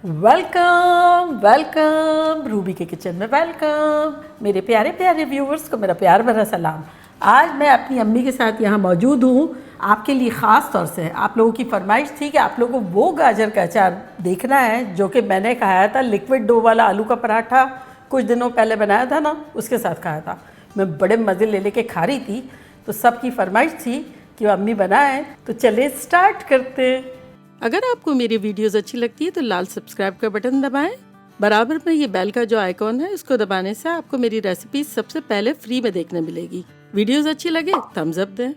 Welcome welcome Ruby के kitchen में welcome. मेरे प्यारे प्यारे व्यूवर्स को मेरा प्यार भरा सलाम। आज मैं अपनी अम्मी के साथ यहाँ मौजूद हूँ आपके लिए ख़ास तौर से। आप लोगों की फरमाइश थी कि आप लोगों को वो गाजर का अचार देखना है जो कि मैंने खाया था, लिक्विड डो वाला आलू का पराठा कुछ दिनों पहले बनाया था ना, उसके साथ खाया था। मैं बड़े मज़े ले लेके खा रही थी, तो सबकी फरमाइश थी कि वो अम्मी बनाएं, तो चले स्टार्ट करते। अगर आपको मेरी वीडियोस अच्छी लगती है तो लाल सब्सक्राइब का बटन दबाएं। बराबर में ये बेल का जो आइकॉन है इसको दबाने से आपको मेरी रेसिपी सबसे पहले फ्री में देखने मिलेगी। वीडियोस अच्छी लगे थम्स अप दें।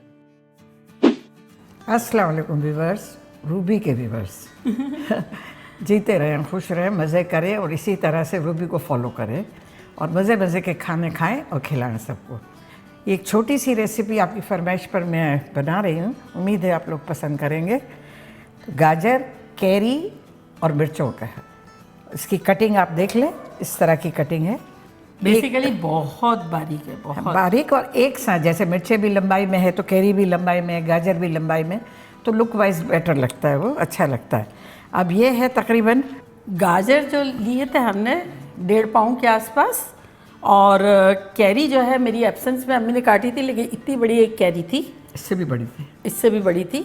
अस्सलाम वालेकुम व्यूवर्स, रूबी के व्यूवर्स जीते रहें, खुश रहें, मज़े करें और इसी तरह से रूबी को फॉलो करें और मज़े मज़े के खाने खाएं और खिलाएं सबको। एक छोटी सी रेसिपी आपकी फरमाइश पर मैं बना रही हूँ, उम्मीद है आप लोग पसंद करेंगे। गाजर, कैरी और मिर्चों का है। इसकी कटिंग आप देख लें, इस तरह की कटिंग है। बेसिकली बहुत बारीक है, बहुत बारीक और एक साथ, जैसे मिर्चें भी लंबाई में है तो कैरी भी लंबाई में है, गाजर भी लंबाई में, तो लुक वाइज बेटर लगता है, वो अच्छा लगता है। अब ये है तकरीबन गाजर जो लिए थे हमने 1.5 पाउंड के आसपास, और कैरी जो है मेरी एब्सेंस में अम्मी ने काटी थी, लेकिन इतनी बड़ी एक कैरी थी, इससे भी बड़ी थी, इससे भी बड़ी थी।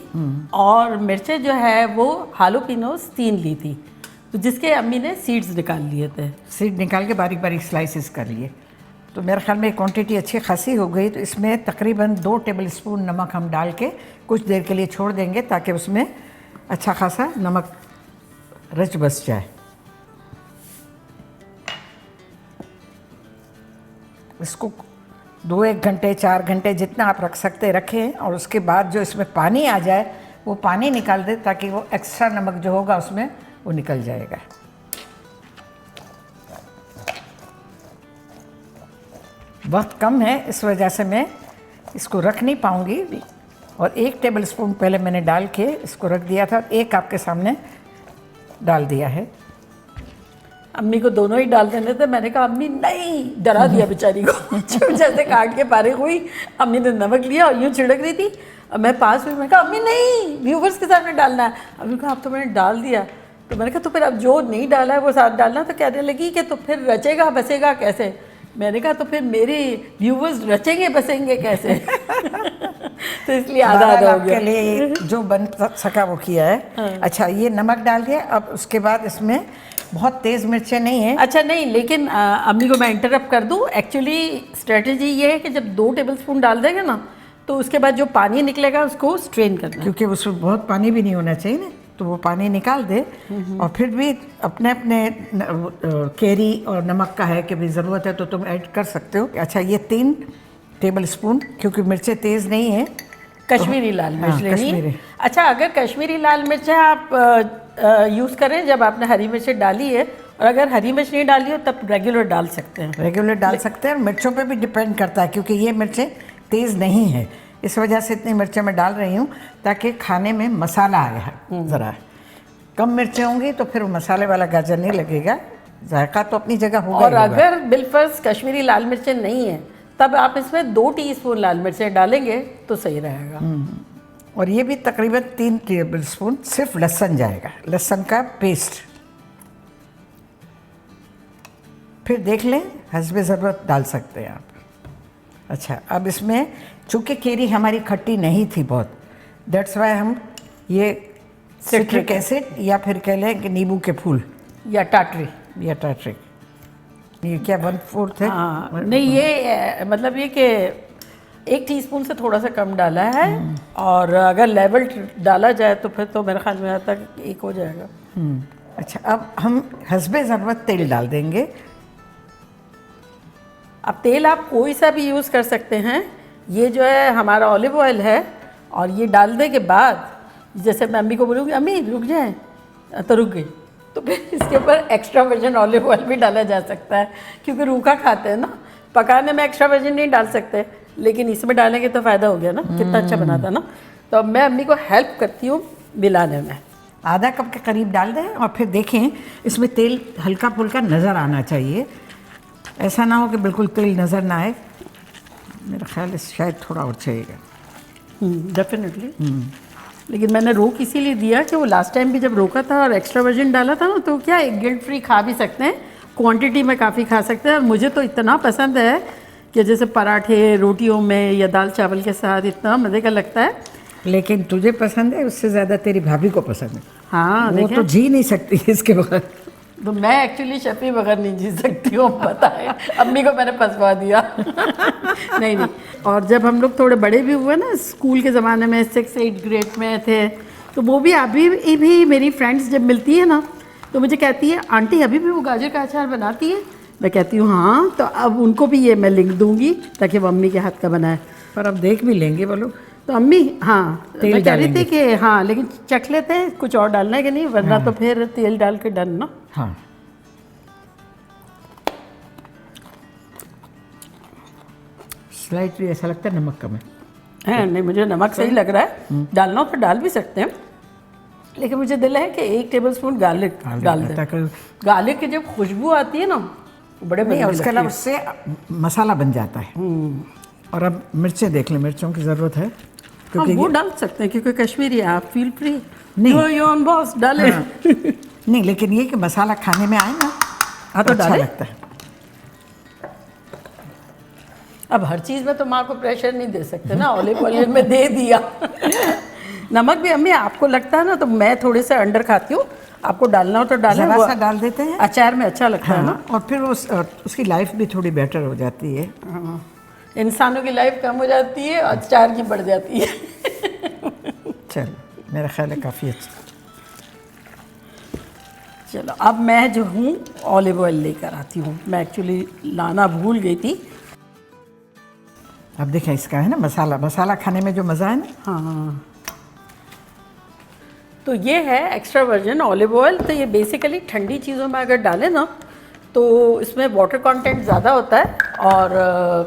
और मिर्चें जो है वो हालोपिनोस 3 ली थी, तो जिसके अम्मी ने सीड्स निकाल लिए थे। सीड निकाल के बारीक बारीक स्लाइसेस कर लिए। तो मेरे ख्याल में क्वांटिटी अच्छी खासी हो गई। तो इसमें तकरीबन 2 टेबलस्पून नमक हम डाल के कुछ देर के लिए छोड़ देंगे ताकि उसमें अच्छा खासा नमक रच बस जाए। इसको 2-1 घंटे 4 घंटे जितना आप रख सकते रखें, और उसके बाद जो इसमें पानी आ जाए वो पानी निकाल दें ताकि वो एक्स्ट्रा नमक जो होगा उसमें वो निकल जाएगा। वक्त कम है, इस वजह से मैं इसको रख नहीं पाऊँगी, और 1 टेबलस्पून पहले मैंने डाल के इसको रख दिया था, एक आपके सामने डाल दिया है। अम्मी को दोनों ही डाल देने थे, मैंने कहा अम्मी नहीं, डरा दिया बेचारी को जैसे काट के फारिग हुई अम्मी ने नमक लिया और यूँ छिड़क रही थी, और मैं पास हुई, मैंने कहा अम्मी नहीं, व्यूवर्स के सामने डालना है। अम्मी कहा अब तो मैंने डाल दिया। तो मैंने कहा तो फिर अब जो नहीं डाला है वो साथ डालना। तो कहने लगी कि तो फिर रचेगा बसेगा कैसे। मैंने कहा तो फिर मेरे व्यूवर्स रचेंगे बसेंगे कैसे तो इसलिए आधा आधा हो गया। के लिए जो बन सका वो किया है। अच्छा, ये नमक डाल दिया। अब उसके बाद इसमें बहुत तेज़ मिर्चें नहीं हैं। अच्छा नहीं, लेकिन अम्मी को मैं इंटरप्ट कर दूं। एक्चुअली स्ट्रेटजी ये है कि जब 2 टेबलस्पून डाल देंगे ना, तो उसके बाद जो पानी निकलेगा उसको स्ट्रेन करना है, क्योंकि उसमें बहुत पानी भी नहीं होना चाहिए ना, तो वो पानी निकाल दे। और फिर भी अपने अपने कैरी और नमक का है कि भाई ज़रूरत है तो तुम ऐड कर सकते हो। अच्छा, ये 3 टेबलस्पून, क्योंकि मिर्चें तेज़ नहीं हैं, कश्मीरी लाल मिर्च लेनी है। कश्मीरी। अच्छा, अगर कश्मीरी लाल मिर्च आप यूज़ करें जब आपने हरी मिर्च डाली है, और अगर हरी मिर्च नहीं डाली हो तब रेगुलर डाल सकते हैं। रेगुलर डाल सकते हैं, और मिर्चों पे भी डिपेंड करता है, क्योंकि ये मिर्चें तेज़ नहीं है, इस वजह से इतनी मिर्चें मैं डाल रही हूँ ताकि खाने में मसाला आए। ज़रा कम मिर्चें होंगी तो फिर वो मसाले वाला गाजर नहीं लगेगा, जायका तो अपनी जगह होगा। और अगर बिलफर्ज कश्मीरी लाल मिर्चें नहीं हैं तब आप इसमें 2 टीस्पून लाल मिर्चें डालेंगे तो सही रहेगा। और ये भी तकरीबन 3 टेबलस्पून सिर्फ लहसुन जाएगा, लहसुन का पेस्ट। फिर देख लें, हस्बे ज़रूरत डाल सकते हैं आप। अच्छा, अब इसमें चूँकि कैरी हमारी खट्टी नहीं थी बहुत, दैट्स वाई हम ये सिट्रिक एसिड या फिर कह लें कि नींबू के फूल या टाटरी, ये क्या 1/4 है। हाँ नहीं, ये मतलब ये कि 1 टीस्पून से थोड़ा सा कम डाला है, और अगर लेवल डाला जाए तो फिर तो मेरे ख्याल में आता है 1 हो जाएगा। अच्छा, अब हम हस्बे ज़रूरत तेल डाल देंगे। अब तेल आप कोई सा भी यूज़ कर सकते हैं। ये जो है हमारा ऑलिव ऑयल है, और ये डालने के बाद जैसे मैं अम्मी को बोलूँगी अम्मी रुक जाए, तो रुक गई, तो फिर इसके ऊपर एक्स्ट्रा वर्जिन ऑलिव ऑयल भी डाला जा सकता है, क्योंकि रूखा खाते हैं ना, पकाने में एक्स्ट्रा वर्जिन नहीं डाल सकते, लेकिन इसमें डालेंगे तो फ़ायदा हो गया ना, कितना अच्छा बनाता ना। तो अब मैं अम्मी को हेल्प करती हूँ मिलाने में। आधा कप के करीब डाल दें, और फिर देखें इसमें तेल हल्का फुल्का नज़र आना चाहिए, ऐसा ना हो कि बिल्कुल तेल नज़र ना आए। मेरा ख्याल है शायद थोड़ा और चाहिएगा। डेफिनेटली। लेकिन मैंने रोक इसीलिए दिया कि वो लास्ट टाइम भी जब रोका था और एक्स्ट्रा वर्जिन डाला था ना, तो क्या एक गिल्ट फ्री खा भी सकते हैं, क्वांटिटी में काफ़ी खा सकते हैं। और मुझे तो इतना पसंद है कि जैसे पराठे रोटियों में या दाल चावल के साथ इतना मज़े का लगता है। लेकिन तुझे पसंद है, उससे ज़्यादा तेरी भाभी को पसंद है। हाँ, वो तो जी नहीं सकती इसके बगैर। तो मैं एक्चुअली शफी बगैर नहीं जी सकती हूँ, पता है। अम्मी को मैंने फंसवा दिया। नहीं नहीं। और जब हम लोग थोड़े बड़े भी हुए ना, स्कूल के ज़माने में 6-8 ग्रेड में थे, तो वो भी अभी भी मेरी फ्रेंड्स जब मिलती है ना, तो मुझे कहती है आंटी अभी भी वो गाजर का अचार बनाती है। मैं कहती हूँ हाँ, तो अब उनको भी ये मैं लिंक दूंगी ताकि वो अम्मी के हाथ का बनाए। पर अब देख भी लेंगे वो लोग। तो अम्मी, हाँ तेल मैं कह रही थी डालेंगे। कि हाँ, लेकिन चख लेते हैं कुछ और डालना है कि नहीं, वरना हाँ। तो फिर तेल डाल के डन ना। हाँ, स्लाइटली ऐसा लगता है नमक कम है। नहीं, मुझे नमक सही लग रहा है। डालना हो तो डाल भी सकते हैं, लेकिन मुझे दिल है कि 1 टेबलस्पून गार्लिक डाल दें। ताकि गार्लिक की जब खुशबू आती है ना, वो बड़े नहीं, मजे की उसके लगती अलावा है। उससे मसाला बन जाता है। और अब मिर्चें देख लें, मिर्चों की ज़रूरत है हाँ, क्योंकि वो डाल सकते हैं क्योंकि कश्मीरी है, आप फील फ्री। नहीं। यू ऑन बॉस डाले। हाँ। नहीं, लेकिन ये कि मसाला खाने में आए ना, हाँ, तो अच्छा डालें। लगता है। अब हर चीज़ में तो माँ को प्रेशर नहीं दे सकते ना, ऑलिव ऑयल में दे दिया। नमक भी अम्मी आपको लगता है ना, तो मैं थोड़े से अंडर खाती हूँ, आपको डालना हो तो डालें। ज़रा वो सा डाल देते हैं। अचार में अच्छा लगता है ना। हाँ, और फिर उसकी लाइफ भी थोड़ी बेटर हो जाती है। हाँ, इंसानों की लाइफ कम हो जाती है, अचार की बढ़ जाती है। चलो, मेरा ख्याल है काफ़ी अच्छा। चलो, अब मैं जो हूँ ऑलिव ऑयल लेकर आती हूँ। मैं एक्चुअली लाना भूल गई थी। अब देखें, इसका है ना मसाला खाने में जो मज़ा है ना। हाँ, तो ये है एक्स्ट्रा वर्जिन ऑलिव ऑयल। तो ये बेसिकली ठंडी चीज़ों में अगर डालें ना, तो इसमें वाटर कंटेंट ज़्यादा होता है और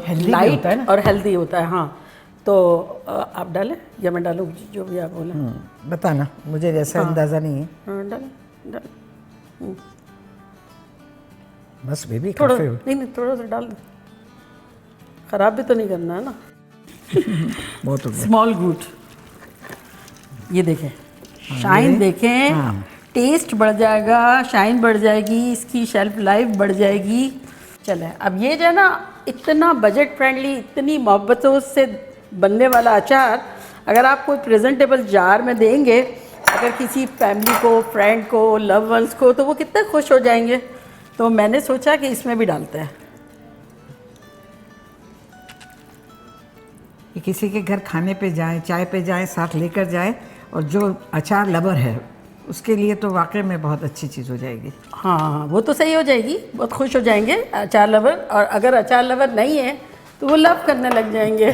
Healthy भी लाइट होता है ना। और हेल्दी होता है। हाँ, तो आप डालें या मैं डालूँ, जो भी आप बोलें। बताना, मुझे जैसा अंदाज़ा नहीं है। हाँ, डालें। बस बेबी, थोड़ा काफ़ी नहीं, थोड़ा सा डाल दो, ख़राब भी तो नहीं करना है ना। बहुत हो गया। Small good. ये देखें, शाइन देखें। हाँ। टेस्ट बढ़ जाएगा, शाइन बढ़ जाएगी, इसकी शेल्फ लाइफ बढ़ जाएगी। चले, अब ये जो है ना, इतना बजट फ्रेंडली, इतनी मोहब्बतों से बनने वाला अचार अगर आप कोई प्रेजेंटेबल जार में देंगे, अगर किसी फैमिली को, फ्रेंड को, लव वंस को, तो वो कितने खुश हो जाएंगे। तो मैंने सोचा कि इसमें भी डालते हैं। कि किसी के घर खाने पे जाए, चाय पे जाए, साथ लेकर जाए, और जो अचार लवर है उसके लिए तो वाकई में बहुत अच्छी चीज़ हो जाएगी। हाँ, वो तो सही हो जाएगी, बहुत खुश हो जाएंगे अचार लवर। और अगर अचार लवर नहीं है तो वो लव करने लग जाएंगे।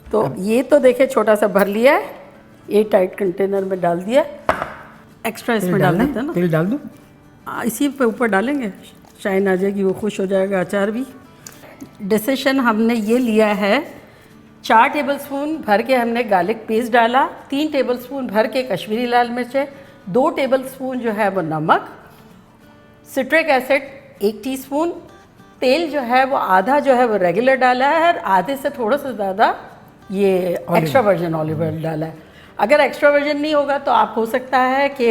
तो ये तो देखे छोटा सा भर लिया है, ये टाइट कंटेनर में डाल दिया। एक्स्ट्रा इसमें डाल देते हैं ना। तेल डाल दूँ? इसी पे ऊपर डालेंगे, शाइन आ जाएगी, वो खुश हो जाएगा अचार भी। डिसीशन हमने ये लिया है, 4 टेबलस्पून भर के हमने गार्लिक पेस्ट डाला, 3 टेबलस्पून भर के कश्मीरी लाल मिर्च है, 2 टेबलस्पून जो है वो नमक, सिट्रिक एसिड 1 टीस्पून, तेल जो है वो आधा जो है वो रेगुलर डाला है, और आधे से थोड़ा सा ज़्यादा ये एक्स्ट्रा वर्जिन ऑलिव ऑयल डाला है। अगर एक्स्ट्रा वर्जिन नहीं होगा तो आप हो सकता है कि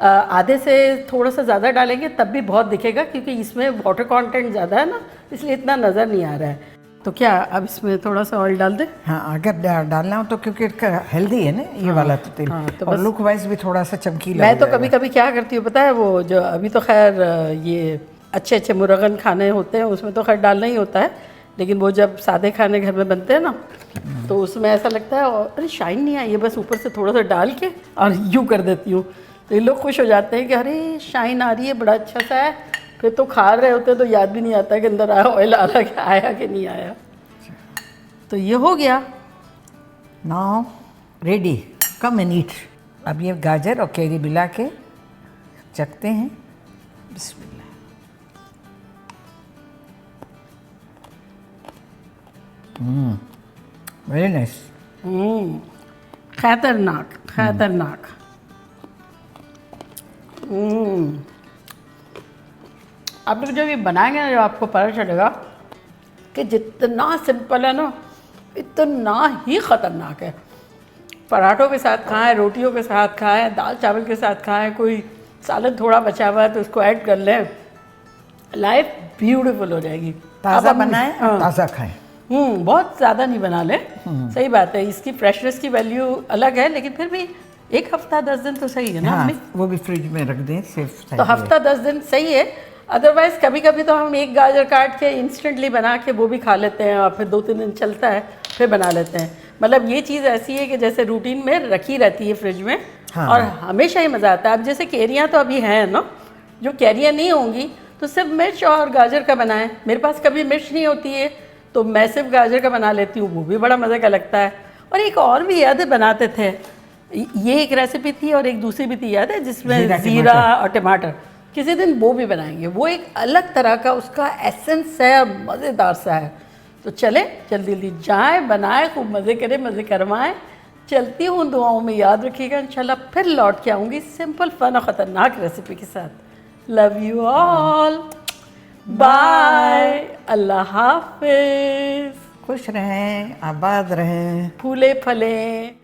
आधे से थोड़ा सा ज़्यादा डालेंगे, तब भी बहुत दिखेगा, क्योंकि इसमें वाटर कंटेंट ज़्यादा है ना, इसलिए इतना नज़र नहीं आ रहा है। तो क्या अब इसमें थोड़ा सा ऑयल डाल दें? हाँ, अगर डालना हो तो, क्योंकि हेल्दी है ना ये वाला तो तेल। हाँ, तो और बस- लुक वाइज भी थोड़ा सा चमकीला मैं हो तो जाएगा। कभी कभी क्या करती हूँ पता है, वो जो अभी तो खैर ये अच्छे अच्छे मुरगन खाने होते हैं, उसमें तो खैर डालना ही होता है, लेकिन वो जब सादे खाने घर में बनते हैं ना, तो उसमें ऐसा लगता है अरे शाइन नहीं आई, ये बस ऊपर से थोड़ा सा डाल के और यूँ कर देती हूँ, तो ये लोग खुश हो जाते हैं कि अरे शाइन आ रही है, बड़ा अच्छा सा है। फिर तो खा रहे होते तो याद भी नहीं आता कि अंदर आया ऑयल आया कि नहीं आया। तो ये हो गया। Now ready, come and eat. अब ये गाजर और कैरी मिला के चखते हैं। बिस्मिल्लाह। Very nice. खतरनाक खतरनाक। आप लोग जब ये बनाएंगे ना, जब आपको पता चलेगा कि जितना सिंपल है ना, इतना ही ख़तरनाक है। पराठों के साथ खाएं, रोटियों के साथ खाएं, दाल चावल के साथ खाएं, कोई सालन थोड़ा बचा हुआ है तो उसको ऐड कर लें, लाइफ ब्यूटीफुल हो जाएगी। ताज़ा बनाएं, ताज़ा खाएं। बहुत ज़्यादा नहीं बना लें, सही बात है। इसकी फ्रेशनेस की वैल्यू अलग है, लेकिन फिर भी 1 हफ्ता 10 दिन तो सही है ना हाँ, अम्मी? वो भी फ्रिज में रख दें, सिर्फ तो हफ्ता 10 दिन सही है। अदरवाइज कभी कभी तो हम एक गाजर काट के इंस्टेंटली बना के वो भी खा लेते हैं, और फिर 2-3 दिन चलता है, फिर बना लेते हैं। मतलब ये चीज़ ऐसी है कि जैसे रूटीन में रखी रहती है फ्रिज में। हाँ। और हमेशा ही मज़ा आता है। अब जैसे कैरियाँ तो अभी हैं ना, जो कैरियाँ नहीं होंगी तो सिर्फ मिर्च और गाजर का बनाएं। मेरे पास कभी मिर्च नहीं होती है तो मैं सिर्फ गाजर का बना लेती हूँ, वो भी बड़ा मज़े का लगता है। और एक और भी याद है बनाते थे, ये एक रेसिपी थी और एक दूसरी भी थी, याद है, जिसमें ज़ीरा और टमाटर। किसी दिन वो भी बनाएंगे, वो एक अलग तरह का उसका एसेंस है और मज़ेदार सा है। तो चले जल्दी जल्दी जाएं, बनाएं, खूब मज़े करें, मज़े करवाएं। चलती हूँ, दुआओं में याद रखिएगा। इंशाल्लाह फिर लौट के आऊँगी सिंपल फन और ख़तरनाक रेसिपी के साथ। लव यू ऑल, बाय, अल्लाह हाफिज़। खुश रहें, आबाद रहें। फूले फलें।